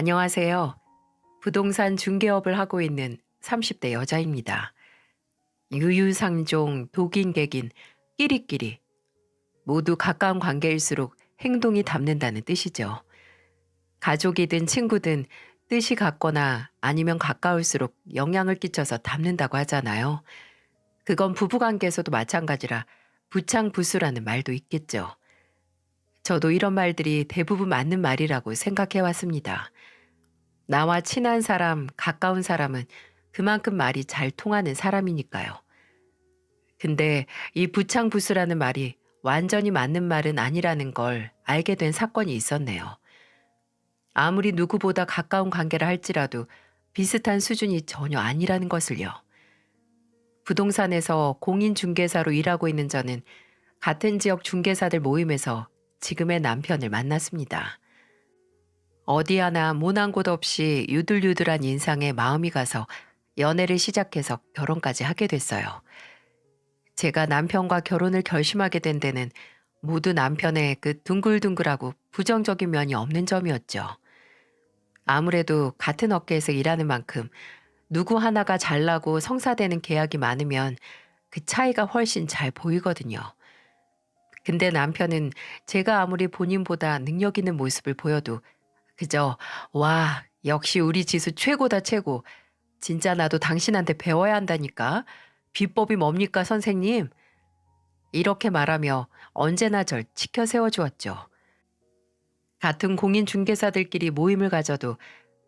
안녕하세요. 부동산 중개업을 하고 있는 30대 여자입니다. 유유상종, 독인객인, 끼리끼리 모두 가까운 관계일수록 행동이 닮는다는 뜻이죠. 가족이든 친구든 뜻이 같거나 아니면 가까울수록 영향을 끼쳐서 닮는다고 하잖아요. 그건 부부관계에서도 마찬가지라 부창부수라는 말도 있겠죠. 저도 이런 말들이 대부분 맞는 말이라고 생각해 왔습니다. 나와 친한 사람, 가까운 사람은 그만큼 말이 잘 통하는 사람이니까요. 근데 이 부창부수라는 말이 완전히 맞는 말은 아니라는 걸 알게 된 사건이 있었네요. 아무리 누구보다 가까운 관계라 할지라도 비슷한 수준이 전혀 아니라는 것을요. 부동산에서 공인중개사로 일하고 있는 저는 같은 지역 중개사들 모임에서 지금의 남편을 만났습니다. 어디 하나 모난 곳 없이 유들유들한 인상에 마음이 가서 연애를 시작해서 결혼까지 하게 됐어요. 제가 남편과 결혼을 결심하게 된 데는 모두 남편의 그 둥글둥글하고 부정적인 면이 없는 점이었죠. 아무래도 같은 업계에서 일하는 만큼 누구 하나가 잘나고 성사되는 계약이 많으면 그 차이가 훨씬 잘 보이거든요. 근데 남편은 제가 아무리 본인보다 능력 있는 모습을 보여도 그저 와, 역시 우리 지수 최고다 최고. 진짜 나도 당신한테 배워야 한다니까. 비법이 뭡니까 선생님? 이렇게 말하며 언제나 절 치켜 세워주었죠. 같은 공인중개사들끼리 모임을 가져도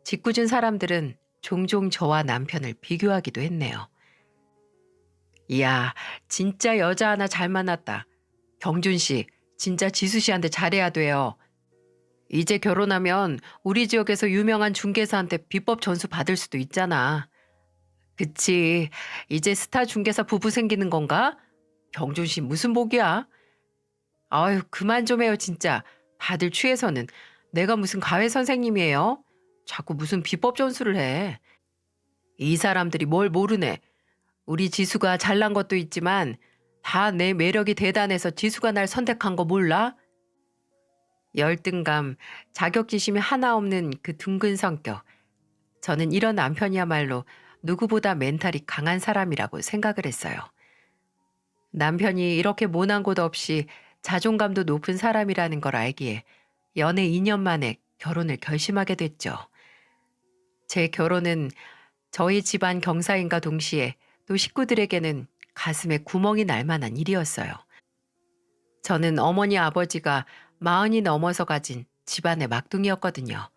짓궂은 사람들은 종종 저와 남편을 비교하기도 했네요. 이야, 진짜 여자 하나 잘 만났다. 경준 씨, 진짜 지수 씨한테 잘해야 돼요. 이제 결혼하면 우리 지역에서 유명한 중개사한테 비법 전수 받을 수도 있잖아. 그치. 이제 스타 중개사 부부 생기는 건가? 경준 씨 무슨 복이야? 아유, 그만 좀 해요, 진짜. 다들 취해서는. 내가 무슨 가회 선생님이에요? 자꾸 무슨 비법 전수를 해. 이 사람들이 뭘 모르네. 우리 지수가 잘난 것도 있지만 다 내 매력이 대단해서 지수가 날 선택한 거 몰라? 열등감, 자격지심이 하나 없는 그 둥근 성격. 저는 이런 남편이야말로 누구보다 멘탈이 강한 사람이라고 생각을 했어요. 남편이 이렇게 모난 곳 없이 자존감도 높은 사람이라는 걸 알기에 연애 2년 만에 결혼을 결심하게 됐죠. 제 결혼은 저희 집안 경사인과 동시에 또 식구들에게는 가슴에 구멍이 날 만한 일이었어요. 저는 어머니 아버지가 40이 넘어서 가진 집안의 막둥이였거든요.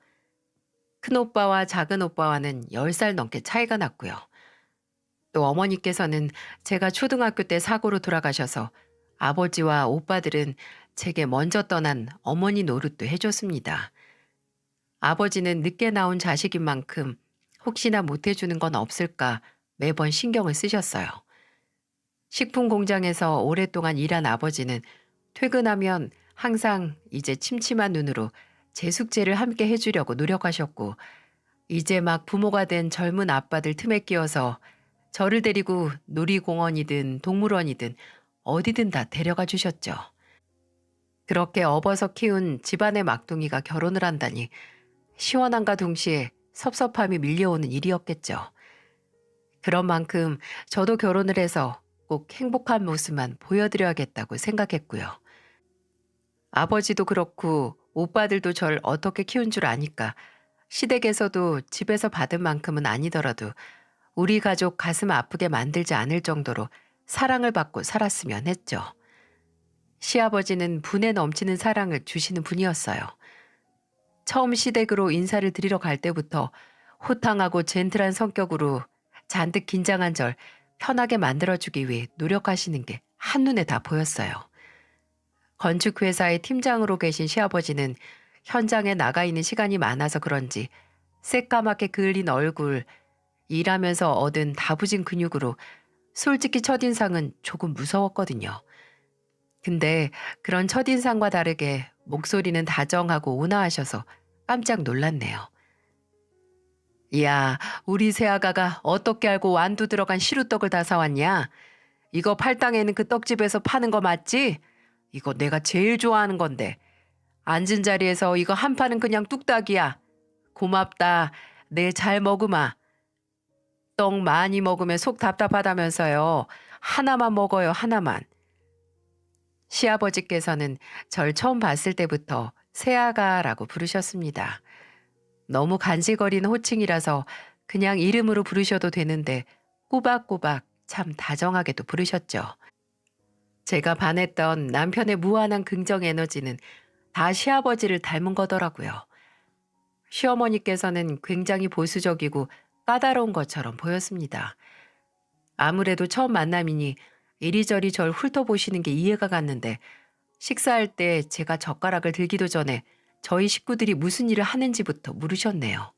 큰 오빠와 작은 오빠와는 10살 넘게 차이가 났고요. 또 어머니께서는 제가 초등학교 때 사고로 돌아가셔서 아버지와 오빠들은 제게 먼저 떠난 어머니 노릇도 해줬습니다. 아버지는 늦게 나온 자식인 만큼 혹시나 못해주는 건 없을까 매번 신경을 쓰셨어요. 식품 공장에서 오랫동안 일한 아버지는 퇴근하면 항상 이제 침침한 눈으로 제 숙제를 함께 해주려고 노력하셨고 이제 막 부모가 된 젊은 아빠들 틈에 끼어서 저를 데리고 놀이공원이든 동물원이든 어디든 다 데려가 주셨죠. 그렇게 업어서 키운 집안의 막둥이가 결혼을 한다니 시원함과 동시에 섭섭함이 밀려오는 일이었겠죠. 그런 만큼 저도 결혼을 해서 꼭 행복한 모습만 보여드려야겠다고 생각했고요. 아버지도 그렇고 오빠들도 절 어떻게 키운 줄 아니까 시댁에서도 집에서 받은 만큼은 아니더라도 우리 가족 가슴 아프게 만들지 않을 정도로 사랑을 받고 살았으면 했죠. 시아버지는 분에 넘치는 사랑을 주시는 분이었어요. 처음 시댁으로 인사를 드리러 갈 때부터 호탕하고 젠틀한 성격으로 잔뜩 긴장한 절 편하게 만들어주기 위해 노력하시는 게 한눈에 다 보였어요. 건축회사의 팀장으로 계신 시아버지는 현장에 나가 있는 시간이 많아서 그런지 새까맣게 그을린 얼굴, 일하면서 얻은 다부진 근육으로 솔직히 첫인상은 조금 무서웠거든요. 근데 그런 첫인상과 다르게 목소리는 다정하고 온화하셔서 깜짝 놀랐네요. 이야, 우리 새아가가 어떻게 알고 완두 들어간 시루떡을 다 사왔냐? 이거 팔당에는 그 떡집에서 파는 거 맞지? 이거 내가 제일 좋아하는 건데. 앉은 자리에서 이거 한 판은 그냥 뚝딱이야. 고맙다. 내 잘 먹으마. 떡 많이 먹으면 속 답답하다면서요. 하나만 먹어요, 하나만. 시아버지께서는 절 처음 봤을 때부터 새아가라고 부르셨습니다. 너무 간질거리는 호칭이라서 그냥 이름으로 부르셔도 되는데 꼬박꼬박 참 다정하게도 부르셨죠. 제가 반했던 남편의 무한한 긍정 에너지는 다 시아버지를 닮은 거더라고요. 시어머니께서는 굉장히 보수적이고 까다로운 것처럼 보였습니다. 아무래도 처음 만남이니 이리저리 절 훑어보시는 게 이해가 갔는데 식사할 때 제가 젓가락을 들기도 전에 저희 식구들이 무슨 일을 하는지부터 물으셨네요.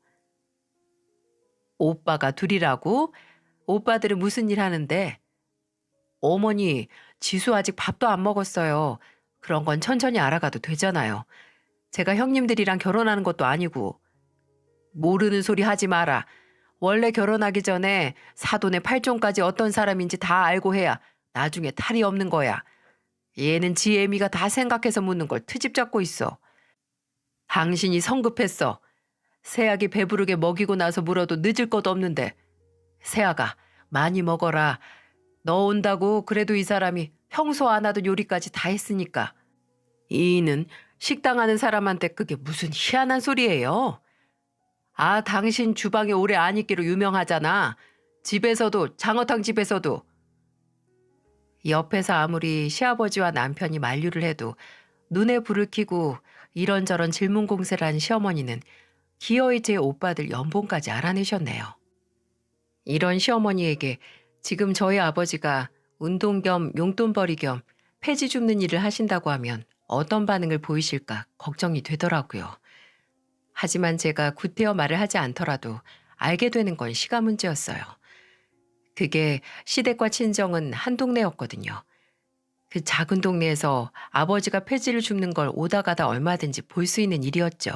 오빠가 둘이라고? 오빠들은 무슨 일 하는데? 어머니, 지수 아직 밥도 안 먹었어요. 그런 건 천천히 알아가도 되잖아요. 제가 형님들이랑 결혼하는 것도 아니고. 모르는 소리 하지 마라. 원래 결혼하기 전에 사돈의 팔종까지 어떤 사람인지 다 알고 해야 나중에 탈이 없는 거야. 얘는 지 애미가 다 생각해서 묻는 걸 트집 잡고 있어. 당신이 성급했어. 새아기 배부르게 먹이고 나서 물어도 늦을 것 없는데. 새아가 많이 먹어라. 너 온다고 그래도 이 사람이 평소 안 하던 요리까지 다 했으니까. 이는 식당 하는 사람한테 그게 무슨 희한한 소리예요. 아, 당신 주방에 오래 안 있기로 유명하잖아. 집에서도 장어탕 집에서도. 옆에서 아무리 시아버지와 남편이 만류를 해도 눈에 불을 켜고 이런저런 질문 공세를 한 시어머니는 기어이 제 오빠들 연봉까지 알아내셨네요. 이런 시어머니에게 지금 저희 아버지가 운동 겸 용돈벌이 겸 폐지 줍는 일을 하신다고 하면 어떤 반응을 보이실까 걱정이 되더라고요. 하지만 제가 구태여 말을 하지 않더라도 알게 되는 건 시간 문제였어요. 그게 시댁과 친정은 한 동네였거든요. 그 작은 동네에서 아버지가 폐지를 줍는 걸 오다 가다 얼마든지 볼 수 있는 일이었죠.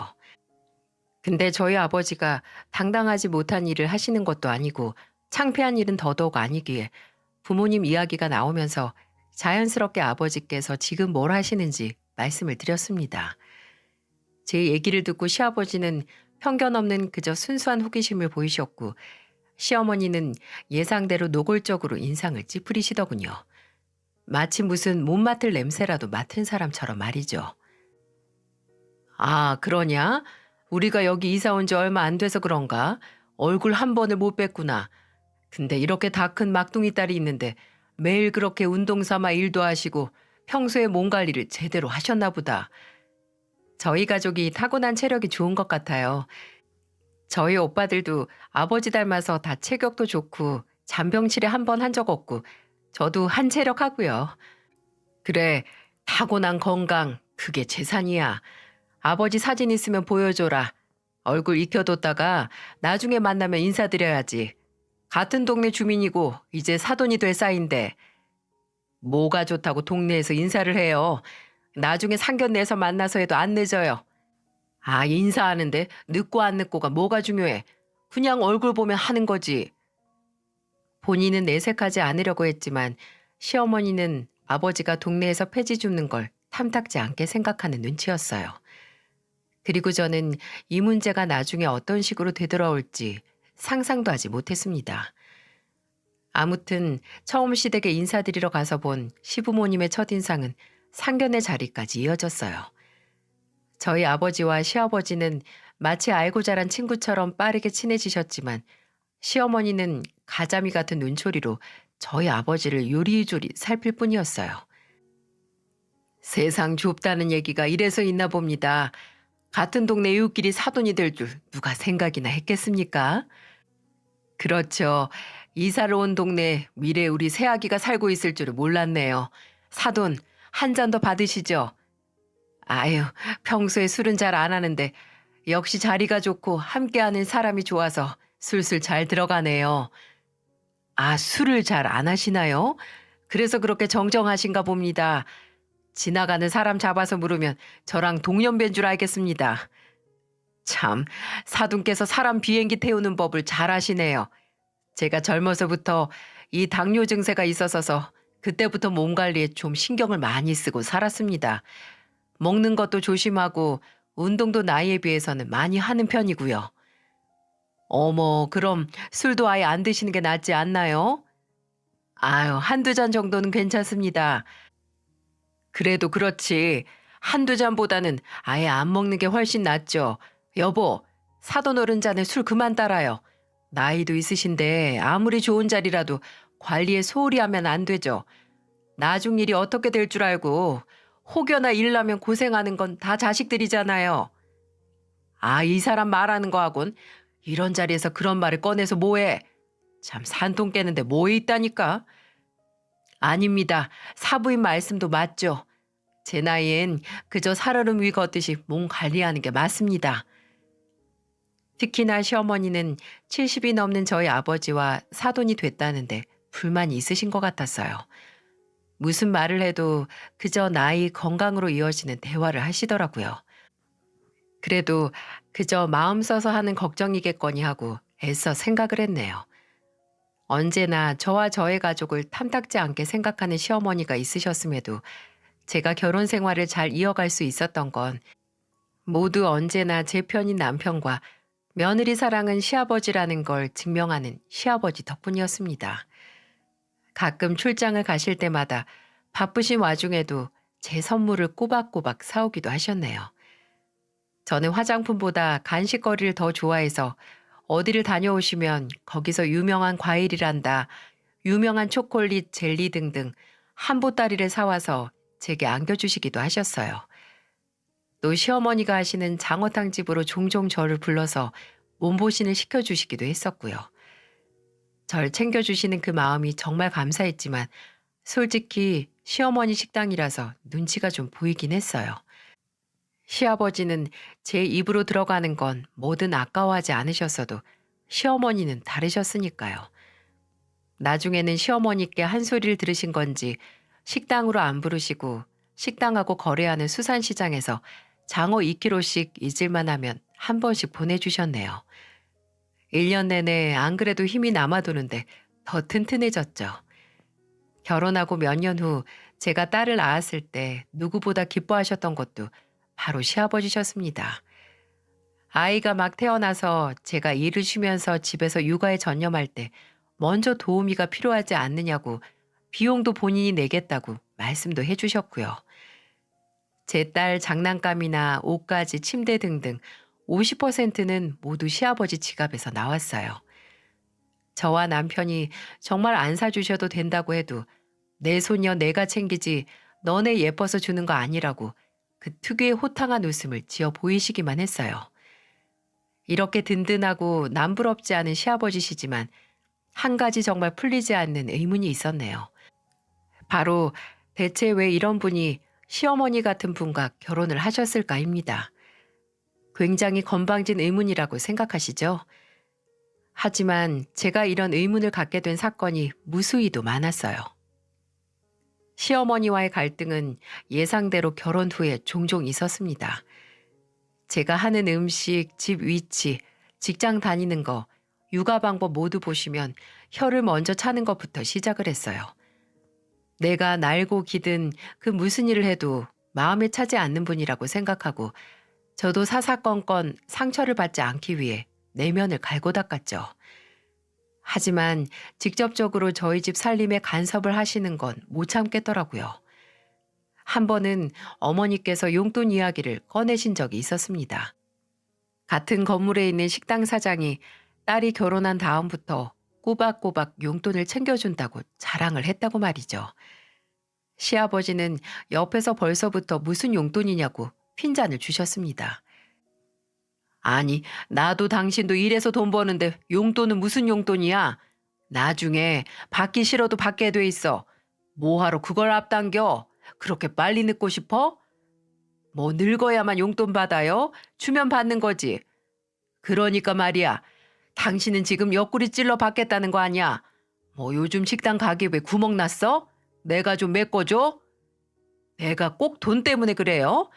근데 저희 아버지가 당당하지 못한 일을 하시는 것도 아니고 창피한 일은 더더욱 아니기에 부모님 이야기가 나오면서 자연스럽게 아버지께서 지금 뭘 하시는지 말씀을 드렸습니다. 제 얘기를 듣고 시아버지는 편견 없는 그저 순수한 호기심을 보이셨고 시어머니는 예상대로 노골적으로 인상을 찌푸리시더군요. 마치 무슨 못 맡을 냄새라도 맡은 사람처럼 말이죠. 아, 그러냐? 우리가 여기 이사 온 지 얼마 안 돼서 그런가? 얼굴 한 번을 못 뵀구나. 근데 이렇게 다 큰 막둥이 딸이 있는데 매일 그렇게 운동 삼아 일도 하시고 평소에 몸 관리를 제대로 하셨나 보다. 저희 가족이 타고난 체력이 좋은 것 같아요. 저희 오빠들도 아버지 닮아서 다 체격도 좋고 잔병치레 한 번 한 적 없고 저도 한 체력 하고요. 그래, 타고난 건강, 그게 재산이야. 아버지 사진 있으면 보여줘라. 얼굴 익혀뒀다가 나중에 만나면 인사드려야지. 같은 동네 주민이고 이제 사돈이 될 사이인데 뭐가 좋다고 동네에서 인사를 해요. 나중에 상견례에서 만나서 해도 안 늦어요. 아, 인사하는데 늦고 안 늦고가 뭐가 중요해. 그냥 얼굴 보면 하는 거지. 본인은 내색하지 않으려고 했지만 시어머니는 아버지가 동네에서 폐지 줍는 걸 탐탁지 않게 생각하는 눈치였어요. 그리고 저는 이 문제가 나중에 어떤 식으로 되돌아올지 상상도 하지 못했습니다. 아무튼 처음 시댁에 인사드리러 가서 본 시부모님의 첫인상은 상견례 자리까지 이어졌어요. 저희 아버지와 시아버지는 마치 알고 자란 친구처럼 빠르게 친해지셨지만 시어머니는 가자미 같은 눈초리로 저희 아버지를 요리조리 살필 뿐이었어요. 세상 좁다는 얘기가 이래서 있나 봅니다. 같은 동네 이웃끼리 사돈이 될 줄 누가 생각이나 했겠습니까? 그렇죠. 이사를 온 동네 미래 우리 새아기가 살고 있을 줄은 몰랐네요. 사돈, 한 잔 더 받으시죠. 아유, 평소에 술은 잘 안 하는데 역시 자리가 좋고 함께하는 사람이 좋아서 술술 잘 들어가네요. 아, 술을 잘 안 하시나요? 그래서 그렇게 정정하신가 봅니다. 지나가는 사람 잡아서 물으면 저랑 동년배인 줄 알겠습니다. 참, 사돈께서 사람 비행기 태우는 법을 잘 아시네요. 제가 젊어서부터 이 당뇨 증세가 있어서 그때부터 몸 관리에 좀 신경을 많이 쓰고 살았습니다. 먹는 것도 조심하고 운동도 나이에 비해서는 많이 하는 편이고요. 어머, 그럼 술도 아예 안 드시는 게 낫지 않나요? 아유, 한두 잔 정도는 괜찮습니다. 그래도 그렇지. 한두 잔보다는 아예 안 먹는 게 훨씬 낫죠. 여보, 사돈 어른잔에 술 그만 따라요. 나이도 있으신데 아무리 좋은 자리라도 관리에 소홀히 하면 안 되죠. 나중 일이 어떻게 될 줄 알고 혹여나 일 나면 고생하는 건 다 자식들이잖아요. 아, 이 사람 말하는 거하곤 이런 자리에서 그런 말을 꺼내서 뭐해. 참 산통 깨는데 뭐에 있다니까. 아닙니다. 사부인 말씀도 맞죠. 제 나이엔 그저 살얼음 위 걷듯이 몸 관리하는 게 맞습니다. 특히나 시어머니는 70이 넘는 저희 아버지와 사돈이 됐다는데 불만이 있으신 것 같았어요. 무슨 말을 해도 그저 나이 건강으로 이어지는 대화를 하시더라고요. 그래도 그저 마음 써서 하는 걱정이겠거니 하고 애써 생각을 했네요. 언제나 저와 저의 가족을 탐탁지 않게 생각하는 시어머니가 있으셨음에도 제가 결혼 생활을 잘 이어갈 수 있었던 건 모두 언제나 제 편인 남편과 며느리 사랑은 시아버지라는 걸 증명하는 시아버지 덕분이었습니다. 가끔 출장을 가실 때마다 바쁘신 와중에도 제 선물을 꼬박꼬박 사오기도 하셨네요. 저는 화장품보다 간식거리를 더 좋아해서 어디를 다녀오시면 거기서 유명한 과일이란다, 유명한 초콜릿, 젤리 등등 한 보따리를 사와서 제게 안겨주시기도 하셨어요. 또 시어머니가 하시는 장어탕 집으로 종종 저를 불러서 몸보신을 시켜주시기도 했었고요. 절 챙겨주시는 그 마음이 정말 감사했지만 솔직히 시어머니 식당이라서 눈치가 좀 보이긴 했어요. 시아버지는 제 입으로 들어가는 건 뭐든 아까워하지 않으셨어도 시어머니는 다르셨으니까요. 나중에는 시어머니께 한 소리를 들으신 건지 식당으로 안 부르시고 식당하고 거래하는 수산시장에서 장어 2kg씩 잊을만 하면 한 번씩 보내주셨네요. 1년 내내 안 그래도 힘이 남아도는데 더 튼튼해졌죠. 결혼하고 몇 년 후 제가 딸을 낳았을 때 누구보다 기뻐하셨던 것도 바로 시아버지셨습니다. 아이가 막 태어나서 제가 일을 쉬면서 집에서 육아에 전념할 때 먼저 도우미가 필요하지 않느냐고 비용도 본인이 내겠다고 말씀도 해주셨고요. 제 딸 장난감이나 옷가지, 침대 등등 50%는 모두 시아버지 지갑에서 나왔어요. 저와 남편이 정말 안 사주셔도 된다고 해도 내 소녀 내가 챙기지 너네 예뻐서 주는 거 아니라고 그 특유의 호탕한 웃음을 지어 보이시기만 했어요. 이렇게 든든하고 남부럽지 않은 시아버지시지만 한 가지 정말 풀리지 않는 의문이 있었네요. 바로 대체 왜 이런 분이 시어머니 같은 분과 결혼을 하셨을까입니다. 굉장히 건방진 의문이라고 생각하시죠? 하지만 제가 이런 의문을 갖게 된 사건이 무수히도 많았어요. 시어머니와의 갈등은 예상대로 결혼 후에 종종 있었습니다. 제가 하는 음식, 집 위치, 직장 다니는 거, 육아 방법 모두 보시면 혀를 먼저 차는 것부터 시작을 했어요. 내가 날고 기든 그 무슨 일을 해도 마음에 차지 않는 분이라고 생각하고 저도 사사건건 상처를 받지 않기 위해 내면을 갈고 닦았죠. 하지만 직접적으로 저희 집 살림에 간섭을 하시는 건 못 참겠더라고요. 한 번은 어머니께서 용돈 이야기를 꺼내신 적이 있었습니다. 같은 건물에 있는 식당 사장이 딸이 결혼한 다음부터 꼬박꼬박 용돈을 챙겨준다고 자랑을 했다고 말이죠. 시아버지는 옆에서 벌써부터 무슨 용돈이냐고 핀잔을 주셨습니다. 아니, 나도 당신도 일해서 돈 버는데 용돈은 무슨 용돈이야? 나중에 받기 싫어도 받게 돼 있어. 뭐하러 그걸 앞당겨? 그렇게 빨리 늙고 싶어? 뭐 늙어야만 용돈 받아요? 주면 받는 거지. 그러니까 말이야. 당신은 지금 옆구리 찔러 받겠다는 거 아니야? 뭐 요즘 식당 가격에 구멍 났어? 내가 좀 메꿔줘? 내가 꼭 돈 때문에 그래요?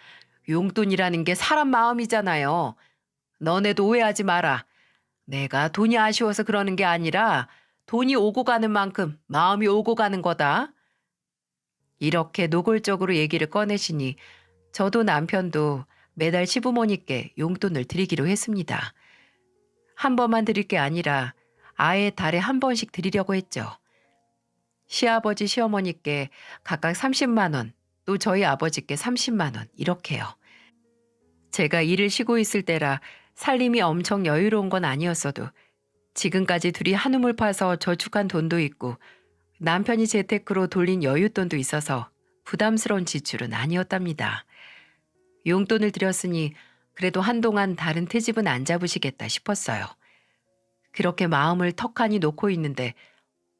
용돈이라는 게 사람 마음이잖아요. 너네도 오해하지 마라. 내가 돈이 아쉬워서 그러는 게 아니라 돈이 오고 가는 만큼 마음이 오고 가는 거다. 이렇게 노골적으로 얘기를 꺼내시니 저도 남편도 매달 시부모님께 용돈을 드리기로 했습니다. 한 번만 드릴 게 아니라 아예 달에 한 번씩 드리려고 했죠. 시아버지, 시어머니께 각각 30만 원, 또 저희 아버지께 30만 원, 이렇게요. 제가 일을 쉬고 있을 때라 살림이 엄청 여유로운 건 아니었어도 지금까지 둘이 한우물 파서 저축한 돈도 있고 남편이 재테크로 돌린 여윳돈도 있어서 부담스러운 지출은 아니었답니다. 용돈을 드렸으니 그래도 한동안 다른 트집은 안 잡으시겠다 싶었어요. 그렇게 마음을 턱하니 놓고 있는데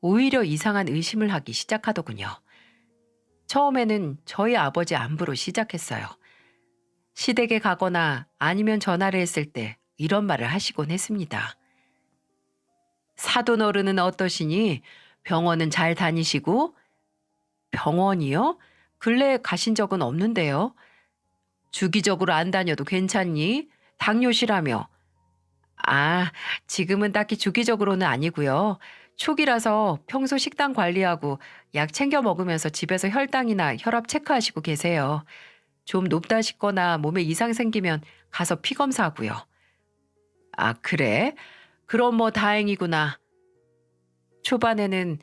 오히려 이상한 의심을 하기 시작하더군요. 처음에는 저희 아버지 안부로 시작했어요. 시댁에 가거나 아니면 전화를 했을 때 이런 말을 하시곤 했습니다. 사돈 어른은 어떠시니? 병원은 잘 다니시고? 병원이요? 근래에 가신 적은 없는데요. 주기적으로 안 다녀도 괜찮니? 당뇨시라며. 아, 지금은 딱히 주기적으로는 아니고요. 초기라서 평소 식단 관리하고 약 챙겨 먹으면서 집에서 혈당이나 혈압 체크하시고 계세요. 좀 높다 싶거나 몸에 이상 생기면 가서 피 검사하고요. 아, 그래? 그럼 뭐 다행이구나. 초반에는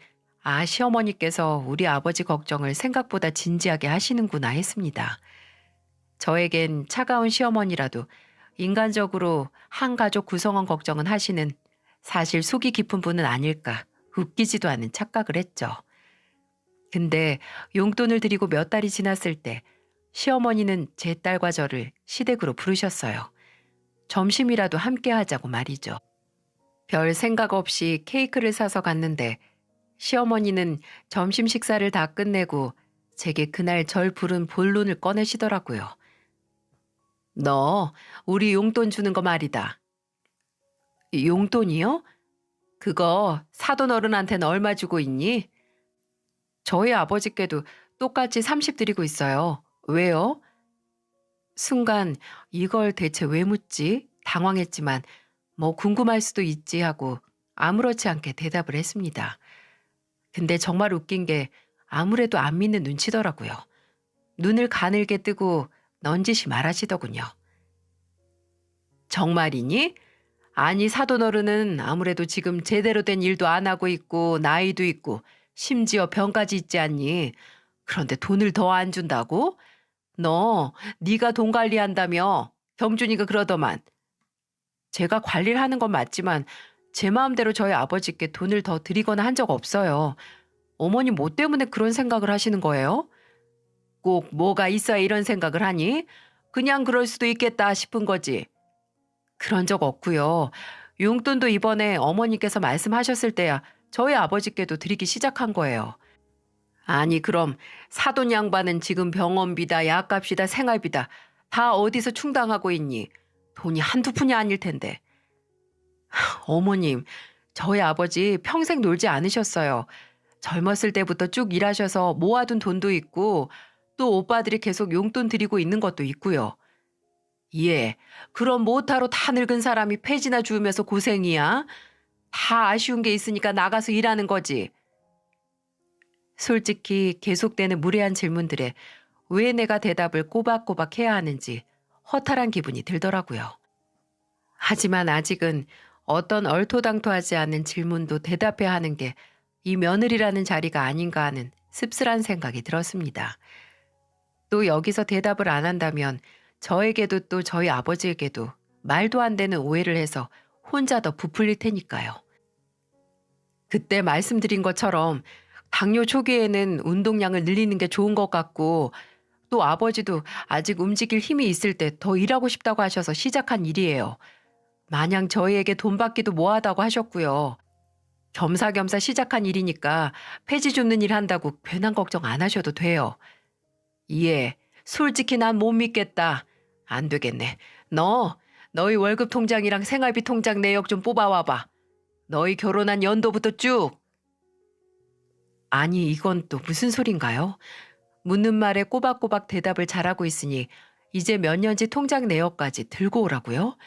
시어머니께서 우리 아버지 걱정을 생각보다 진지하게 하시는구나 했습니다. 저에겐 차가운 시어머니라도 인간적으로 한 가족 구성원 걱정은 하시는 사실 속이 깊은 분은 아닐까 웃기지도 않은 착각을 했죠. 근데 용돈을 드리고 몇 달이 지났을 때 시어머니는 제 딸과 저를 시댁으로 부르셨어요. 점심이라도 함께 하자고 말이죠. 별 생각 없이 케이크를 사서 갔는데 시어머니는 점심 식사를 다 끝내고 제게 그날 절 부른 본론을 꺼내시더라고요. 너 우리 용돈 주는 거 말이다. 용돈이요? 그거 사돈 어른한테는 얼마 주고 있니? 저희 아버지께도 똑같이 30 드리고 있어요. 왜요? 순간 이걸 대체 왜 묻지? 당황했지만 뭐 궁금할 수도 있지 하고 아무렇지 않게 대답을 했습니다. 근데 정말 웃긴 게 아무래도 안 믿는 눈치더라고요. 눈을 가늘게 뜨고 넌지시 말하시더군요. 정말이니? 아니 사돈 어른은 아무래도 지금 제대로 된 일도 안 하고 있고 나이도 있고 심지어 병까지 있지 않니? 그런데 돈을 더 안 준다고? 너 네가 돈 관리한다며? 경준이가 그러더만. 제가 관리를 하는 건 맞지만 제 마음대로 저희 아버지께 돈을 더 드리거나 한 적 없어요. 어머니 뭐 때문에 그런 생각을 하시는 거예요? 꼭 뭐가 있어야 이런 생각을 하니? 그냥 그럴 수도 있겠다 싶은 거지. 그런 적 없고요. 용돈도 이번에 어머니께서 말씀하셨을 때야 저희 아버지께도 드리기 시작한 거예요. 아니 그럼 사돈 양반은 지금 병원비다 약값이다 생활비다 다 어디서 충당하고 있니? 돈이 한두 푼이 아닐 텐데. 어머님, 저희 아버지 평생 놀지 않으셨어요. 젊었을 때부터 쭉 일하셔서 모아둔 돈도 있고 또 오빠들이 계속 용돈 드리고 있는 것도 있고요. 예, 그럼 못하러 다 늙은 사람이 폐지나 주우면서 고생이야? 다 아쉬운 게 있으니까 나가서 일하는 거지. 솔직히 계속되는 무례한 질문들에 왜 내가 대답을 꼬박꼬박 해야 하는지 허탈한 기분이 들더라고요. 하지만 아직은 어떤 얼토당토하지 않은 질문도 대답해야 하는 게 이 며느리라는 자리가 아닌가 하는 씁쓸한 생각이 들었습니다. 또 여기서 대답을 안 한다면 저에게도 또 저희 아버지에게도 말도 안 되는 오해를 해서 혼자 더 부풀릴 테니까요. 그때 말씀드린 것처럼 당뇨 초기에는 운동량을 늘리는 게 좋은 것 같고 또 아버지도 아직 움직일 힘이 있을 때 더 일하고 싶다고 하셔서 시작한 일이에요. 마냥 저희에게 돈 받기도 뭐하다고 하셨고요. 겸사겸사 시작한 일이니까 폐지 줍는 일 한다고 괜한 걱정 안 하셔도 돼요. 예, 솔직히 난 못 믿겠다. 안 되겠네. 너희 월급 통장이랑 생활비 통장 내역 좀 뽑아와봐. 너희 결혼한 연도부터 쭉. 아니 이건 또 무슨 소린가요? 묻는 말에 꼬박꼬박 대답을 잘하고 있으니 이제 몇 년지 통장 내역까지 들고 오라고요?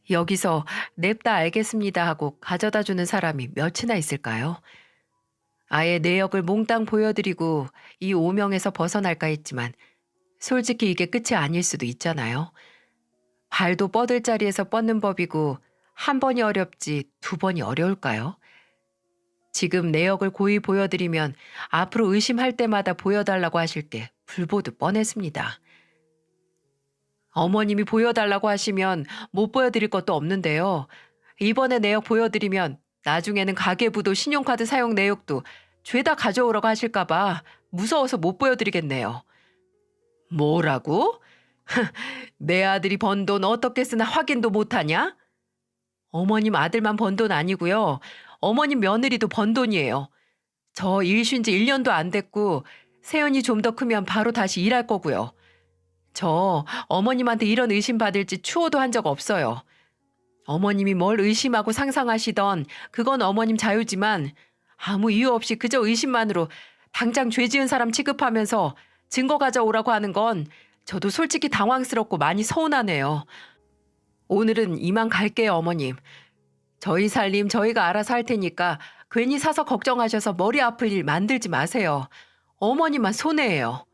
여기서 냅다 알겠습니다 하고 가져다 주는 사람이 몇이나 있을까요? 아예 내역을 몽땅 보여드리고 이 오명에서 벗어날까 했지만 솔직히 이게 끝이 아닐 수도 있잖아요. 발도 뻗을 자리에서 뻗는 법이고 한 번이 어렵지 두 번이 어려울까요? 지금 내역을 고이 보여드리면 앞으로 의심할 때마다 보여달라고 하실 게 불보듯 뻔했습니다. 어머님이 보여달라고 하시면 못 보여드릴 것도 없는데요. 이번에 내역 보여드리면 나중에는 가계부도 신용카드 사용 내역도 죄다 가져오라고 하실까봐 무서워서 못 보여드리겠네요. 뭐라고? 내 아들이 번 돈 어떻게 쓰나 확인도 못하냐? 어머님 아들만 번 돈 아니고요. 어머님 며느리도 번 돈이에요. 저 일 쉰 지 1년도 안 됐고 세연이 좀 더 크면 바로 다시 일할 거고요. 저 어머님한테 이런 의심 받을지 추호도 한 적 없어요. 어머님이 뭘 의심하고 상상하시던 그건 어머님 자유지만 아무 이유 없이 그저 의심만으로 당장 죄 지은 사람 취급하면서 증거 가져오라고 하는 건 저도 솔직히 당황스럽고 많이 서운하네요. 오늘은 이만 갈게요, 어머님. 저희 살림 저희가 알아서 할 테니까 괜히 사서 걱정하셔서 머리 아플 일 만들지 마세요. 어머님만 손해예요.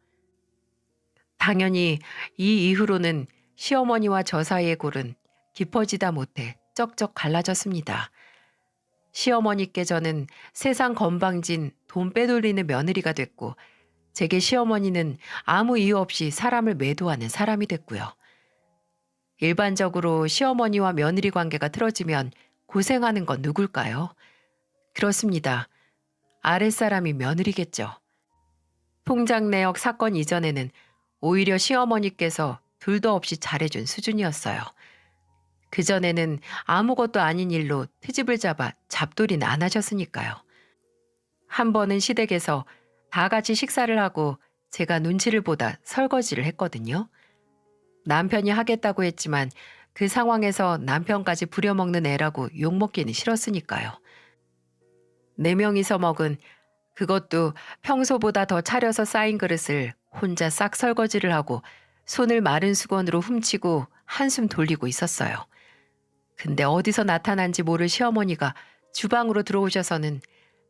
당연히 이 이후로는 시어머니와 저 사이의 골은 깊어지다 못해 쩍쩍 갈라졌습니다. 시어머니께 저는 세상 건방진 돈 빼돌리는 며느리가 됐고 제게 시어머니는 아무 이유 없이 사람을 매도하는 사람이 됐고요. 일반적으로 시어머니와 며느리 관계가 틀어지면 고생하는 건 누굴까요? 그렇습니다. 아랫사람이 며느리겠죠. 통장 내역 사건 이전에는 오히려 시어머니께서 둘도 없이 잘해준 수준이었어요. 그전에는 아무것도 아닌 일로 트집을 잡아 잡돌이는 안 하셨으니까요. 한 번은 시댁에서 다 같이 식사를 하고 제가 눈치를 보다 설거지를 했거든요. 남편이 하겠다고 했지만 그 상황에서 남편까지 부려먹는 애라고 욕먹기는 싫었으니까요. 4명이서 먹은 그것도 평소보다 더 차려서 쌓인 그릇을 혼자 싹 설거지를 하고 손을 마른 수건으로 훔치고 한숨 돌리고 있었어요. 근데 어디서 나타난지 모를 시어머니가 주방으로 들어오셔서는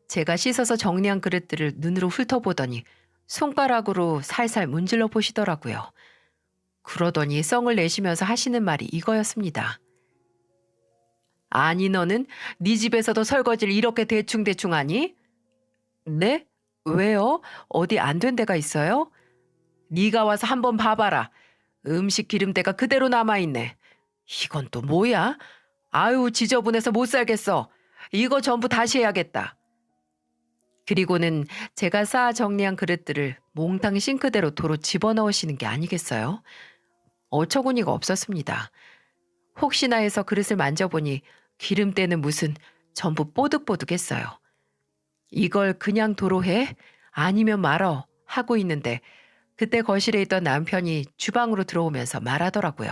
제가 씻어서 정리한 그릇들을 눈으로 훑어보더니 손가락으로 살살 문질러 보시더라고요. 그러더니 썽을 내시면서 하시는 말이 이거였습니다. 아니 너는 네 집에서도 설거지를 이렇게 대충대충 하니? 네? 왜요? 어디 안 된 데가 있어요? 네가 와서 한번 봐봐라. 음식 기름때가 그대로 남아있네. 이건 또 뭐야? 아유 지저분해서 못 살겠어. 이거 전부 다시 해야겠다. 그리고는 제가 쌓아 정리한 그릇들을 몽땅 싱크대로 도로 집어넣으시는 게 아니겠어요? 어처구니가 없었습니다. 혹시나 해서 그릇을 만져보니 기름때는 무슨 전부 뽀득뽀득했어요. 이걸 그냥 도로 해? 아니면 말어? 하고 있는데 그때 거실에 있던 남편이 주방으로 들어오면서 말하더라고요.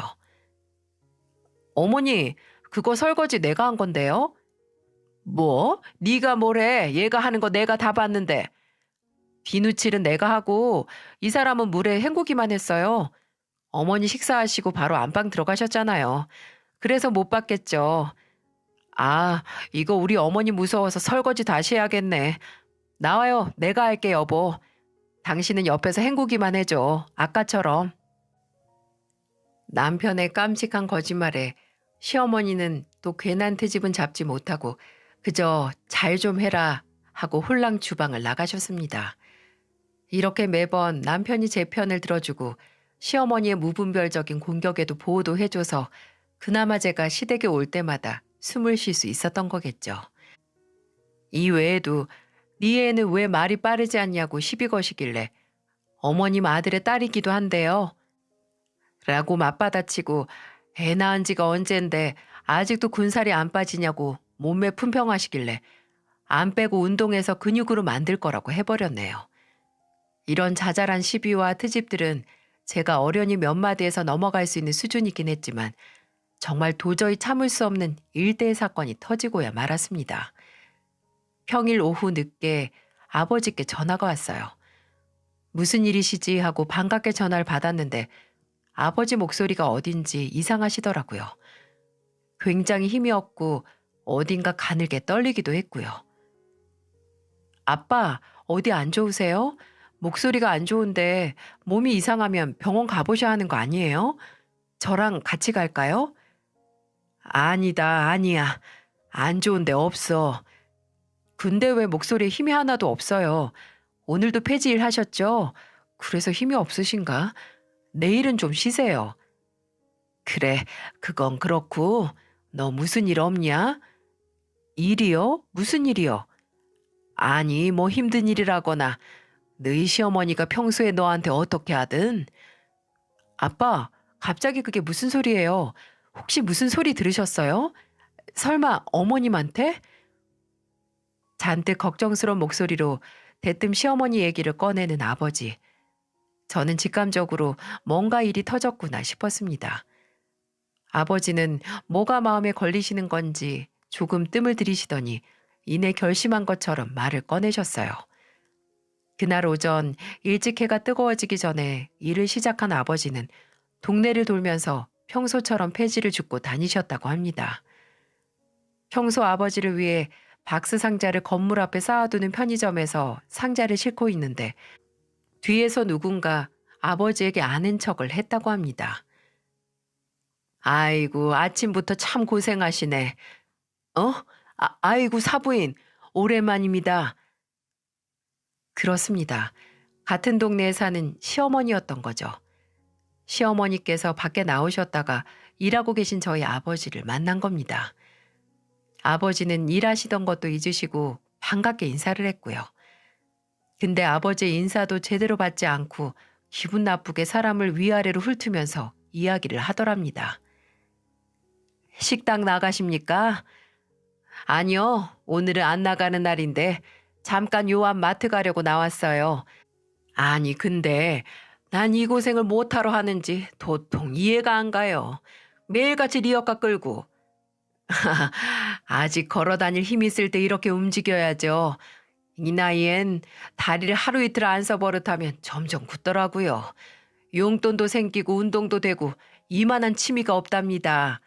어머니, 그거 설거지 내가 한 건데요? 뭐? 네가 뭐래? 얘가 하는 거 내가 다 봤는데. 비누칠은 내가 하고 이 사람은 물에 헹구기만 했어요. 어머니 식사하시고 바로 안방 들어가셨잖아요. 그래서 못 봤겠죠. 아, 이거 우리 어머니 무서워서 설거지 다시 해야겠네. 나와요. 내가 할게 여보. 당신은 옆에서 헹구기만 해줘. 아까처럼. 남편의 깜찍한 거짓말에 시어머니는 또 괜한 트집은 잡지 못하고 그저 잘 좀 해라 하고 홀랑 주방을 나가셨습니다. 이렇게 매번 남편이 제 편을 들어주고 시어머니의 무분별적인 공격에도 보호도 해줘서 그나마 제가 시댁에 올 때마다 숨을 쉴 수 있었던 거겠죠. 이 외에도 네 애는 왜 말이 빠르지 않냐고 시비 거시길래 어머님 아들의 딸이기도 한데요. 라고 맞받아치고 애 낳은 지가 언젠데 아직도 군살이 안 빠지냐고 몸매 품평하시길래 안 빼고 운동해서 근육으로 만들 거라고 해버렸네요. 이런 자잘한 시비와 트집들은 제가 어련히 몇 마디에서 넘어갈 수 있는 수준이긴 했지만 정말 도저히 참을 수 없는 일대의 사건이 터지고야 말았습니다. 평일 오후 늦게 아버지께 전화가 왔어요. 무슨 일이시지 하고 반갑게 전화를 받았는데 아버지 목소리가 어딘지 이상하시더라고요. 굉장히 힘이 없고 어딘가 가늘게 떨리기도 했고요. 아빠, 어디 안 좋으세요? 목소리가 안 좋은데 몸이 이상하면 병원 가보셔야 하는 거 아니에요? 저랑 같이 갈까요? 아니다, 아니야. 안 좋은데 없어. 근데 왜 목소리에 힘이 하나도 없어요? 오늘도 폐지일 하셨죠? 그래서 힘이 없으신가? 내일은 좀 쉬세요. 그래, 그건 그렇고. 너 무슨 일 없냐? 일이요? 무슨 일이요? 아니, 뭐 힘든 일이라거나 너희 시어머니가 평소에 너한테 어떻게 하든. 아빠, 갑자기 그게 무슨 소리예요? 혹시 무슨 소리 들으셨어요? 설마 어머님한테? 잔뜩 걱정스러운 목소리로 대뜸 시어머니 얘기를 꺼내는 아버지. 저는 직감적으로 뭔가 일이 터졌구나 싶었습니다. 아버지는 뭐가 마음에 걸리시는 건지 조금 뜸을 들이시더니 이내 결심한 것처럼 말을 꺼내셨어요. 그날 오전 일찍 해가 뜨거워지기 전에 일을 시작한 아버지는 동네를 돌면서 평소처럼 폐지를 줍고 다니셨다고 합니다. 평소 아버지를 위해 박스 상자를 건물 앞에 쌓아두는 편의점에서 상자를 싣고 있는데 뒤에서 누군가 아버지에게 아는 척을 했다고 합니다. 아이고, 아침부터 참 고생하시네. 어? 아이고, 사부인, 오랜만입니다. 그렇습니다. 같은 동네에 사는 시어머니였던 거죠. 시어머니께서 밖에 나오셨다가 일하고 계신 저희 아버지를 만난 겁니다. 아버지는 일하시던 것도 잊으시고 반갑게 인사를 했고요. 근데 아버지의 인사도 제대로 받지 않고 기분 나쁘게 사람을 위아래로 훑으면서 이야기를 하더랍니다. 식당 나가십니까? 아니요, 오늘은 안 나가는 날인데 잠깐 요 앞 마트 가려고 나왔어요. 아니, 근데 난 이 고생을 못하러 하는지 도통 이해가 안 가요. 매일같이 리어카 끌고. 아직 걸어 다닐 힘 있을 때 이렇게 움직여야죠. 이 나이엔 다리를 하루 이틀 안 써버릇하면 점점 굳더라고요. 용돈도 생기고 운동도 되고 이만한 취미가 없답니다.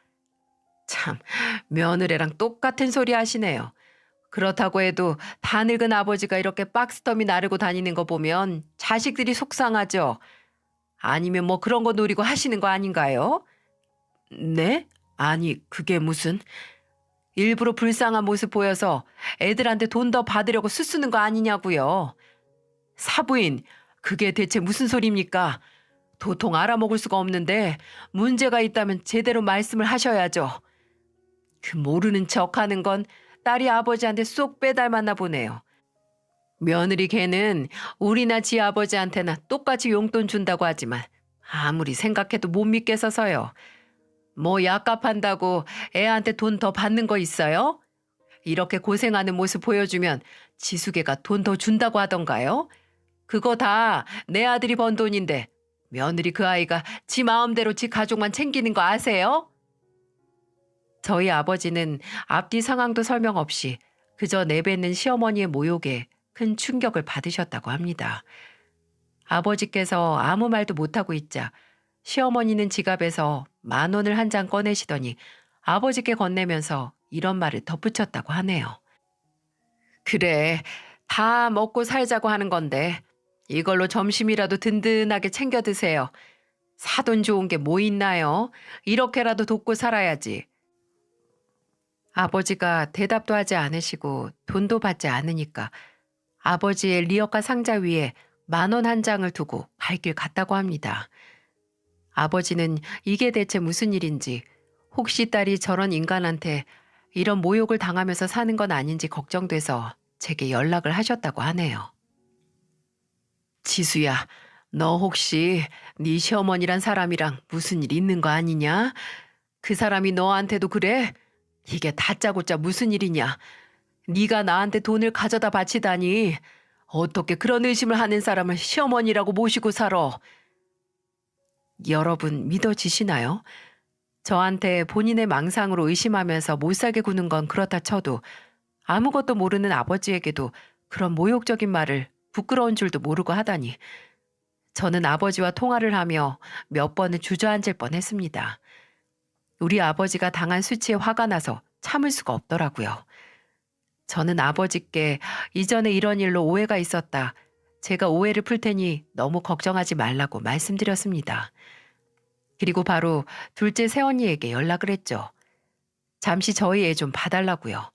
참, 며느리랑 똑같은 소리 하시네요. 그렇다고 해도 다 늙은 아버지가 이렇게 박스터미 나르고 다니는 거 보면 자식들이 속상하죠. 아니면 뭐 그런 거 노리고 하시는 거 아닌가요? 네? 아니, 그게 무슨... 일부러 불쌍한 모습 보여서 애들한테 돈 더 받으려고 수쓰는 거 아니냐고요. 사부인, 그게 대체 무슨 소리입니까? 도통 알아먹을 수가 없는데 문제가 있다면 제대로 말씀을 하셔야죠. 그 모르는 척하는 건 딸이 아버지한테 쏙 빼닮았나 보네요. 며느리 걔는 우리나 지 아버지한테나 똑같이 용돈 준다고 하지만 아무리 생각해도 못 믿겠어서요. 뭐 약값한다고 애한테 돈 더 받는 거 있어요? 이렇게 고생하는 모습 보여주면 지수개가 돈 더 준다고 하던가요? 그거 다 내 아들이 번 돈인데 며느리 그 아이가 지 마음대로 지 가족만 챙기는 거 아세요? 저희 아버지는 앞뒤 상황도 설명 없이 그저 내뱉는 시어머니의 모욕에 큰 충격을 받으셨다고 합니다. 아버지께서 아무 말도 못하고 있자 시어머니는 지갑에서 10,000원을 한 장 꺼내시더니 아버지께 건네면서 이런 말을 덧붙였다고 하네요. 그래, 다 먹고 살자고 하는 건데 이걸로 점심이라도 든든하게 챙겨 드세요. 사돈 좋은 게 뭐 있나요? 이렇게라도 돕고 살아야지. 아버지가 대답도 하지 않으시고 돈도 받지 않으니까 아버지의 리어카 상자 위에 10,000원 한 장을 두고 갈 길 갔다고 합니다. 아버지는 이게 대체 무슨 일인지 혹시 딸이 저런 인간한테 이런 모욕을 당하면서 사는 건 아닌지 걱정돼서 제게 연락을 하셨다고 하네요. 지수야, 너 혹시 네 시어머니란 사람이랑 무슨 일 있는 거 아니냐? 그 사람이 너한테도 그래? 이게 다짜고짜 무슨 일이냐? 네가 나한테 돈을 가져다 바치다니 어떻게 그런 의심을 하는 사람을 시어머니라고 모시고 살아? 여러분 믿어지시나요? 저한테 본인의 망상으로 의심하면서 못살게 구는 건 그렇다 쳐도 아무것도 모르는 아버지에게도 그런 모욕적인 말을 부끄러운 줄도 모르고 하다니 저는 아버지와 통화를 하며 몇 번을 주저앉을 뻔했습니다. 우리 아버지가 당한 수치에 화가 나서 참을 수가 없더라고요. 저는 아버지께 이전에 이런 일로 오해가 있었다. 제가 오해를 풀 테니 너무 걱정하지 말라고 말씀드렸습니다. 그리고 바로 둘째 새언니에게 연락을 했죠. 잠시 저희 애 좀 봐달라고요.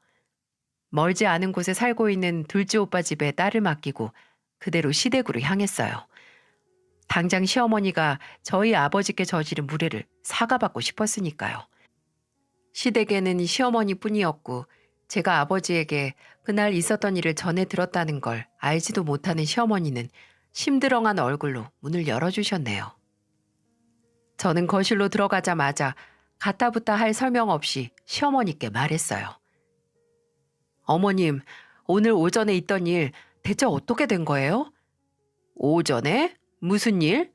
멀지 않은 곳에 살고 있는 둘째 오빠 집에 딸을 맡기고 그대로 시댁으로 향했어요. 당장 시어머니가 저희 아버지께 저지른 무례를 사과받고 싶었으니까요. 시댁에는 시어머니뿐이었고 제가 아버지에게 그날 있었던 일을 전해 들었다는 걸 알지도 못하는 시어머니는 심드렁한 얼굴로 문을 열어주셨네요. 저는 거실로 들어가자마자 가타부타 할 설명 없이 시어머니께 말했어요. 어머님, 오늘 오전에 있던 일 대체 어떻게 된 거예요? 오전에? 무슨 일?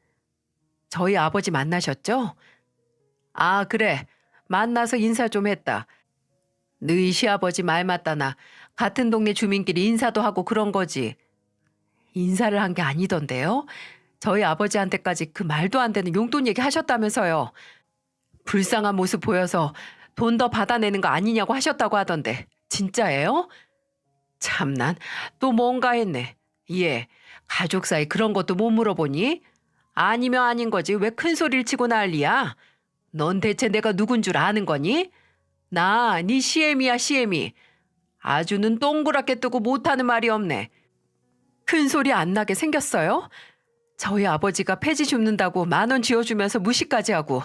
저희 아버지 만나셨죠? 아, 그래. 만나서 인사 좀 했다. 너희 시아버지 말 맞다나 같은 동네 주민끼리 인사도 하고 그런 거지. 인사를 한 게 아니던데요? 저희 아버지한테까지 그 말도 안 되는 용돈 얘기 하셨다면서요. 불쌍한 모습 보여서 돈 더 받아내는 거 아니냐고 하셨다고 하던데 진짜예요? 참난 또 뭔가 했네. 예, 가족 사이 그런 것도 못 물어보니? 아니면 아닌 거지 왜 큰 소리를 치고 난리야? 넌 대체 내가 누군 줄 아는 거니? 나 네 시애미야 시애미. 아주 눈 동그랗게 뜨고 못하는 말이 없네. 큰 소리 안 나게 생겼어요? 저희 아버지가 폐지 줍는다고 10,000원 쥐어주면서 무시까지 하고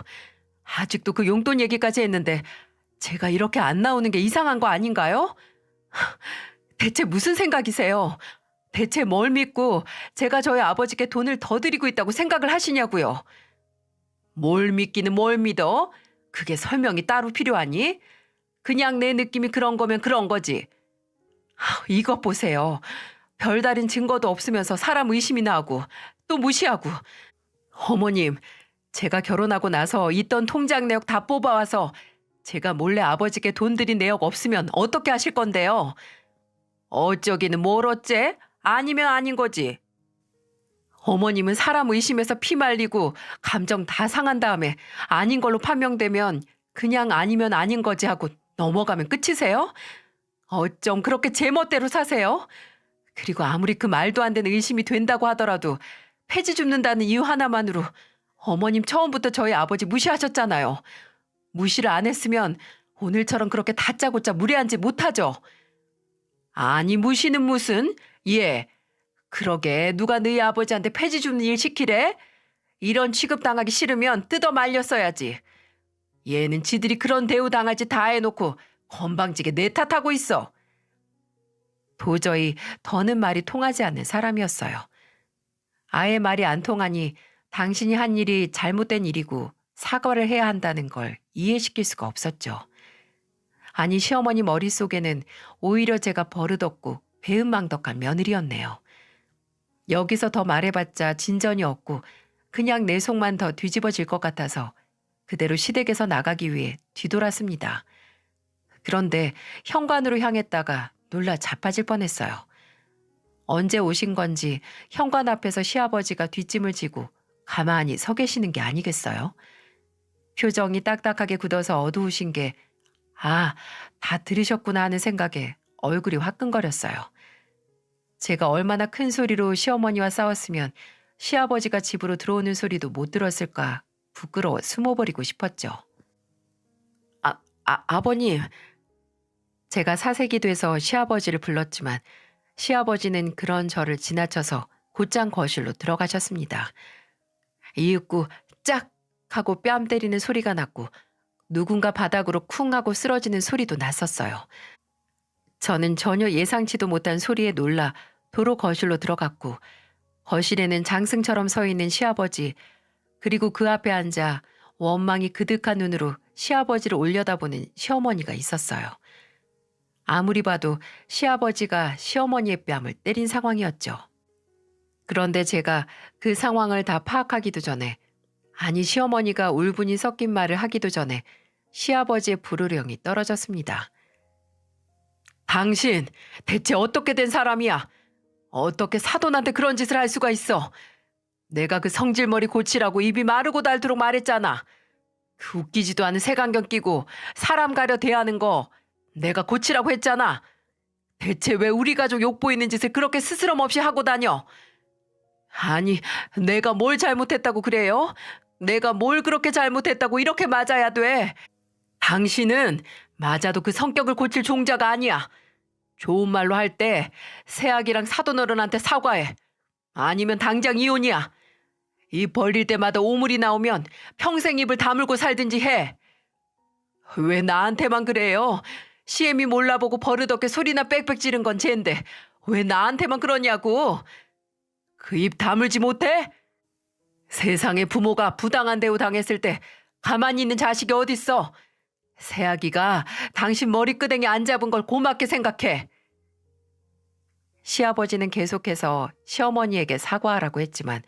아직도 그 용돈 얘기까지 했는데 제가 이렇게 안 나오는 게 이상한 거 아닌가요? 대체 무슨 생각이세요? 대체 뭘 믿고 제가 저희 아버지께 돈을 더 드리고 있다고 생각을 하시냐고요? 뭘 믿기는 뭘 믿어? 그게 설명이 따로 필요하니? 그냥 내 느낌이 그런 거면 그런 거지. 이것 보세요. 별다른 증거도 없으면서 사람 의심이나 하고 또 무시하고. 어머님, 제가 결혼하고 나서 있던 통장 내역 다 뽑아와서 제가 몰래 아버지께 돈 드린 내역 없으면 어떻게 하실 건데요? 어쩌기는 뭘 어째? 아니면 아닌 거지. 어머님은 사람 의심해서 피 말리고 감정 다 상한 다음에 아닌 걸로 판명되면 그냥 아니면 아닌 거지 하고 넘어가면 끝이세요? 어쩜 그렇게 제멋대로 사세요? 그리고 아무리 그 말도 안 되는 의심이 된다고 하더라도 폐지 줍는다는 이유 하나만으로 어머님 처음부터 저희 아버지 무시하셨잖아요. 무시를 안 했으면 오늘처럼 그렇게 다짜고짜 무례한 짓 못하죠. 아니 무시는 무슨? 예. 그러게 누가 너희 아버지한테 폐지 줍는 일 시키래? 이런 취급 당하기 싫으면 뜯어 말렸어야지. 얘는 지들이 그런 대우 당할지 다 해놓고 건방지게 내 탓하고 있어. 도저히 더는 말이 통하지 않는 사람이었어요. 아예 말이 안 통하니 당신이 한 일이 잘못된 일이고 사과를 해야 한다는 걸 이해시킬 수가 없었죠. 아니 시어머니 머릿속에는 오히려 제가 버릇없고 배은망덕한 며느리였네요. 여기서 더 말해봤자 진전이 없고 그냥 내 속만 더 뒤집어질 것 같아서 그대로 시댁에서 나가기 위해 뒤돌았습니다. 그런데 현관으로 향했다가 놀라 자빠질 뻔했어요. 언제 오신 건지 현관 앞에서 시아버지가 뒷짐을 지고 가만히 서 계시는 게 아니겠어요? 표정이 딱딱하게 굳어서 어두우신 게 아, 다 들으셨구나 하는 생각에 얼굴이 화끈거렸어요. 제가 얼마나 큰 소리로 시어머니와 싸웠으면 시아버지가 집으로 들어오는 소리도 못 들었을까 부끄러워 숨어버리고 싶었죠. 아버님. 제가 사색이 돼서 시아버지를 불렀지만 시아버지는 그런 저를 지나쳐서 곧장 거실로 들어가셨습니다. 이윽고 짝 하고 뺨 때리는 소리가 났고 누군가 바닥으로 쿵 하고 쓰러지는 소리도 났었어요. 저는 전혀 예상치도 못한 소리에 놀라 도로 거실로 들어갔고 거실에는 장승처럼 서 있는 시아버지 그리고 그 앞에 앉아 원망이 그득한 눈으로 시아버지를 올려다보는 시어머니가 있었어요. 아무리 봐도 시아버지가 시어머니의 뺨을 때린 상황이었죠. 그런데 제가 그 상황을 다 파악하기도 전에 아니 시어머니가 울분이 섞인 말을 하기도 전에 시아버지의 불호령이 떨어졌습니다. 당신 대체 어떻게 된 사람이야? 어떻게 사돈한테 그런 짓을 할 수가 있어? 내가 그 성질머리 고치라고 입이 마르고 닳도록 말했잖아. 그 웃기지도 않은 색안경 끼고 사람 가려 대하는 거 내가 고치라고 했잖아. 대체 왜 우리 가족 욕보이는 짓을 그렇게 스스럼 없이 하고 다녀? 아니, 내가 뭘 잘못했다고 그래요? 내가 뭘 그렇게 잘못했다고 이렇게 맞아야 돼? 당신은 맞아도 그 성격을 고칠 종자가 아니야. 좋은 말로 할 때 새아기랑 사돈어른한테 사과해. 아니면 당장 이혼이야. 입 벌릴 때마다 오물이 나오면 평생 입을 다물고 살든지 해. 왜 나한테만 그래요? 시엠이 몰라보고 버릇없게 소리나 빽빽 지른 건 쟤인데 왜 나한테만 그러냐고. 그 입 다물지 못해? 세상에 부모가 부당한 대우 당했을 때 가만히 있는 자식이 어딨어. 새아기가 당신 머리끄댕이 안 잡은 걸 고맙게 생각해. 시아버지는 계속해서 시어머니에게 사과하라고 했지만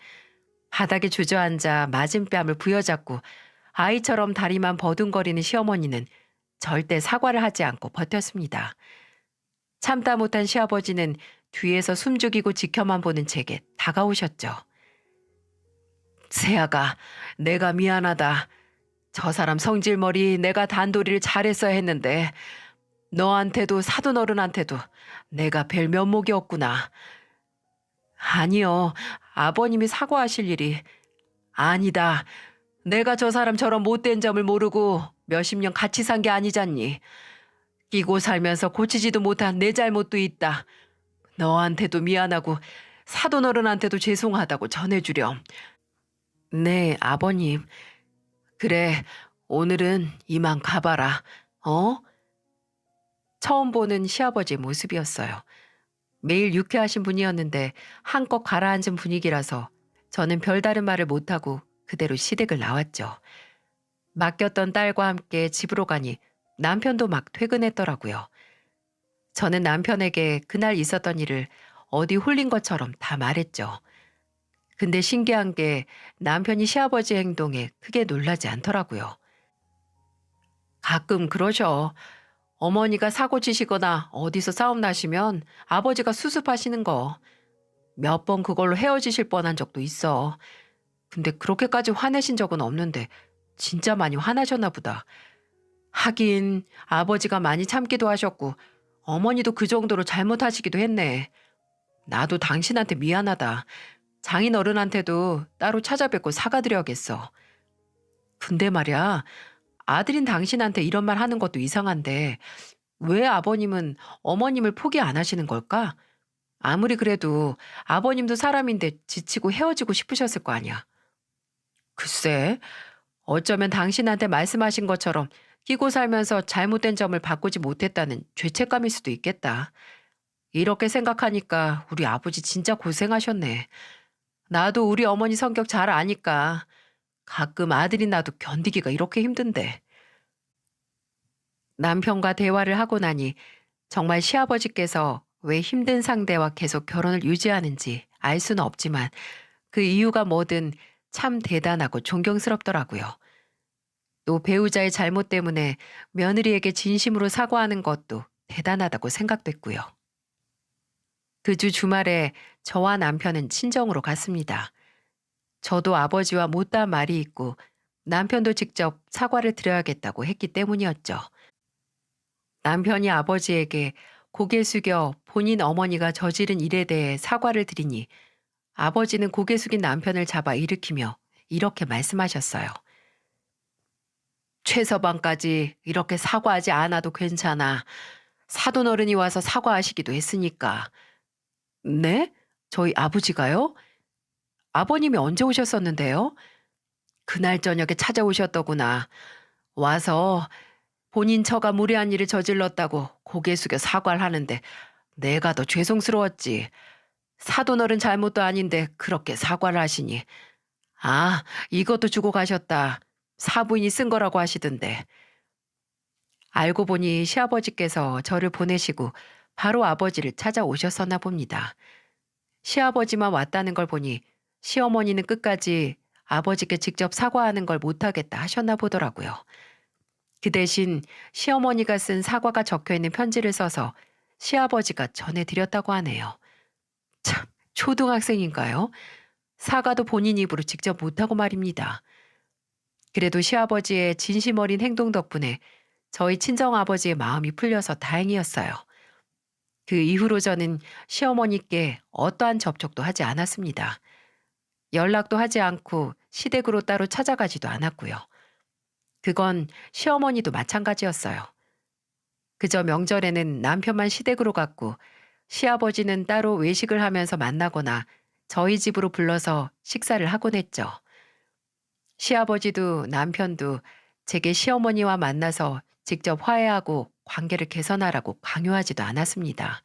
바닥에 주저앉아 맞은뺨을 부여잡고 아이처럼 다리만 버둥거리는 시어머니는 절대 사과를 하지 않고 버텼습니다. 참다 못한 시아버지는 뒤에서 숨죽이고 지켜만 보는 제게 다가오셨죠. 새아가, 내가 미안하다. 저 사람 성질머리 내가 단도리를 잘했어야 했는데 너한테도 사돈어른한테도 내가 뵐 면목이 없구나. 아니요. 아버님이 사과하실 일이. 아니다. 내가 저 사람처럼 못된 점을 모르고 몇십 년 같이 산 게 아니잖니. 끼고 살면서 고치지도 못한 내 잘못도 있다. 너한테도 미안하고 사돈어른한테도 죄송하다고 전해주렴. 네, 아버님. 그래, 오늘은 이만 가봐라. 어? 처음 보는 시아버지 모습이었어요. 매일 유쾌하신 분이었는데 한껏 가라앉은 분위기라서 저는 별다른 말을 못하고 그대로 시댁을 나왔죠. 맡겼던 딸과 함께 집으로 가니 남편도 막 퇴근했더라고요. 저는 남편에게 그날 있었던 일을 어디 홀린 것처럼 다 말했죠. 근데 신기한 게 남편이 시아버지 행동에 크게 놀라지 않더라고요. 가끔 그러셔. 어머니가 사고 치시거나 어디서 싸움 나시면 아버지가 수습하시는 거. 몇 번 그걸로 헤어지실 뻔한 적도 있어. 근데 그렇게까지 화내신 적은 없는데 진짜 많이 화나셨나 보다. 하긴 아버지가 많이 참기도 하셨고 어머니도 그 정도로 잘못하시기도 했네. 나도 당신한테 미안하다. 장인 어른한테도 따로 찾아뵙고 사과드려야겠어. 근데 말이야, 아들인 당신한테 이런 말 하는 것도 이상한데 왜 아버님은 어머님을 포기 안 하시는 걸까? 아무리 그래도 아버님도 사람인데 지치고 헤어지고 싶으셨을 거 아니야. 글쎄, 어쩌면 당신한테 말씀하신 것처럼 끼고 살면서 잘못된 점을 바꾸지 못했다는 죄책감일 수도 있겠다. 이렇게 생각하니까 우리 아버지 진짜 고생하셨네. 나도 우리 어머니 성격 잘 아니까 가끔 아들이 나도 견디기가 이렇게 힘든데. 남편과 대화를 하고 나니 정말 시아버지께서 왜 힘든 상대와 계속 결혼을 유지하는지 알 수는 없지만 그 이유가 뭐든 참 대단하고 존경스럽더라고요. 또 배우자의 잘못 때문에 며느리에게 진심으로 사과하는 것도 대단하다고 생각됐고요. 그 주 주말에 저와 남편은 친정으로 갔습니다. 저도 아버지와 못다한 말이 있고 남편도 직접 사과를 드려야겠다고 했기 때문이었죠. 남편이 아버지에게 고개 숙여 본인 어머니가 저지른 일에 대해 사과를 드리니 아버지는 고개 숙인 남편을 잡아 일으키며 이렇게 말씀하셨어요. 최서방까지 이렇게 사과하지 않아도 괜찮아. 사돈어른이 와서 사과하시기도 했으니까. 네? 저희 아버지가요? 아버님이 언제 오셨었는데요? 그날 저녁에 찾아오셨더구나. 와서 본인 처가 무례한 일을 저질렀다고 고개 숙여 사과를 하는데 내가 더 죄송스러웠지. 사돈어른 잘못도 아닌데 그렇게 사과를 하시니. 아, 이것도 주고 가셨다. 사부인이 쓴 거라고 하시던데. 알고 보니 시아버지께서 저를 보내시고 바로 아버지를 찾아오셨었나 봅니다. 시아버지만 왔다는 걸 보니 시어머니는 끝까지 아버지께 직접 사과하는 걸 못하겠다 하셨나 보더라고요. 그 대신 시어머니가 쓴 사과가 적혀있는 편지를 써서 시아버지가 전해드렸다고 하네요. 참, 초등학생인가요? 사과도 본인 입으로 직접 못하고 말입니다. 그래도 시아버지의 진심 어린 행동 덕분에 저희 친정아버지의 마음이 풀려서 다행이었어요. 그 이후로 저는 시어머니께 어떠한 접촉도 하지 않았습니다. 연락도 하지 않고 시댁으로 따로 찾아가지도 않았고요. 그건 시어머니도 마찬가지였어요. 그저 명절에는 남편만 시댁으로 갔고 시아버지는 따로 외식을 하면서 만나거나 저희 집으로 불러서 식사를 하곤 했죠. 시아버지도 남편도 제게 시어머니와 만나서 직접 화해하고 관계를 개선하라고 강요하지도 않았습니다.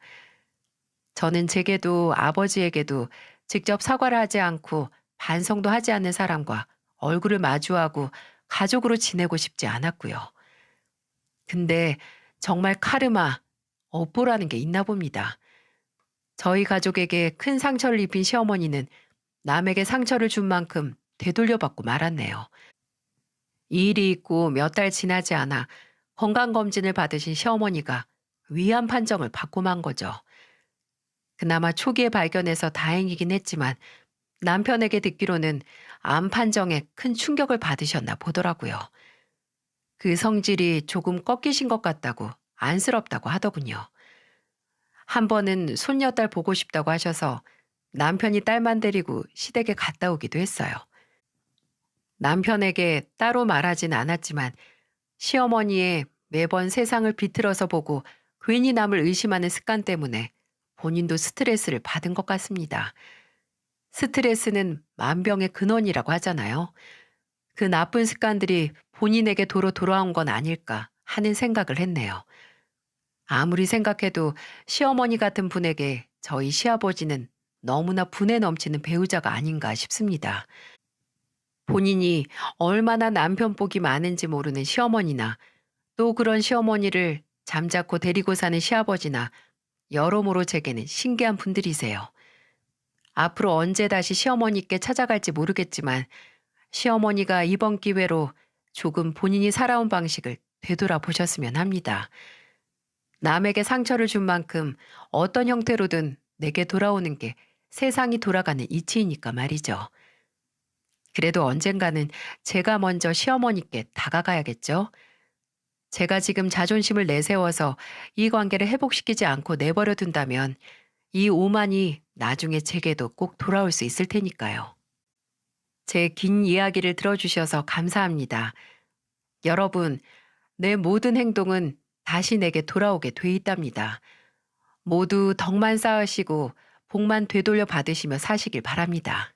저는 제게도 아버지에게도 직접 사과를 하지 않고 반성도 하지 않는 사람과 얼굴을 마주하고 가족으로 지내고 싶지 않았고요. 근데 정말 카르마, 업보라는 게 있나 봅니다. 저희 가족에게 큰 상처를 입힌 시어머니는 남에게 상처를 준 만큼 되돌려받고 말았네요. 이 일이 있고 몇 달 지나지 않아 건강검진을 받으신 시어머니가 위암 판정을 받고 만 거죠. 그나마 초기에 발견해서 다행이긴 했지만 남편에게 듣기로는 암 판정에 큰 충격을 받으셨나 보더라고요. 그 성질이 조금 꺾이신 것 같다고 안쓰럽다고 하더군요. 한 번은 손녀딸 보고 싶다고 하셔서 남편이 딸만 데리고 시댁에 갔다 오기도 했어요. 남편에게 따로 말하진 않았지만 시어머니의 매번 세상을 비틀어서 보고 괜히 남을 의심하는 습관 때문에 본인도 스트레스를 받은 것 같습니다. 스트레스는 만병의 근원이라고 하잖아요. 그 나쁜 습관들이 본인에게 도로 돌아온 건 아닐까 하는 생각을 했네요. 아무리 생각해도 시어머니 같은 분에게 저희 시아버지는 너무나 분에 넘치는 배우자가 아닌가 싶습니다. 본인이 얼마나 남편 복이 많은지 모르는 시어머니나 또 그런 시어머니를 잠자코 데리고 사는 시아버지나 여러모로 제게는 신기한 분들이세요. 앞으로 언제 다시 시어머니께 찾아갈지 모르겠지만 시어머니가 이번 기회로 조금 본인이 살아온 방식을 되돌아보셨으면 합니다. 남에게 상처를 준 만큼 어떤 형태로든 내게 돌아오는 게 세상이 돌아가는 이치이니까 말이죠. 그래도 언젠가는 제가 먼저 시어머니께 다가가야겠죠. 제가 지금 자존심을 내세워서 이 관계를 회복시키지 않고 내버려 둔다면 이 오만이 나중에 제게도 꼭 돌아올 수 있을 테니까요. 제 긴 이야기를 들어주셔서 감사합니다. 여러분, 내 모든 행동은 다시 내게 돌아오게 돼 있답니다. 모두 덕만 쌓으시고 복만 되돌려 받으시며 사시길 바랍니다.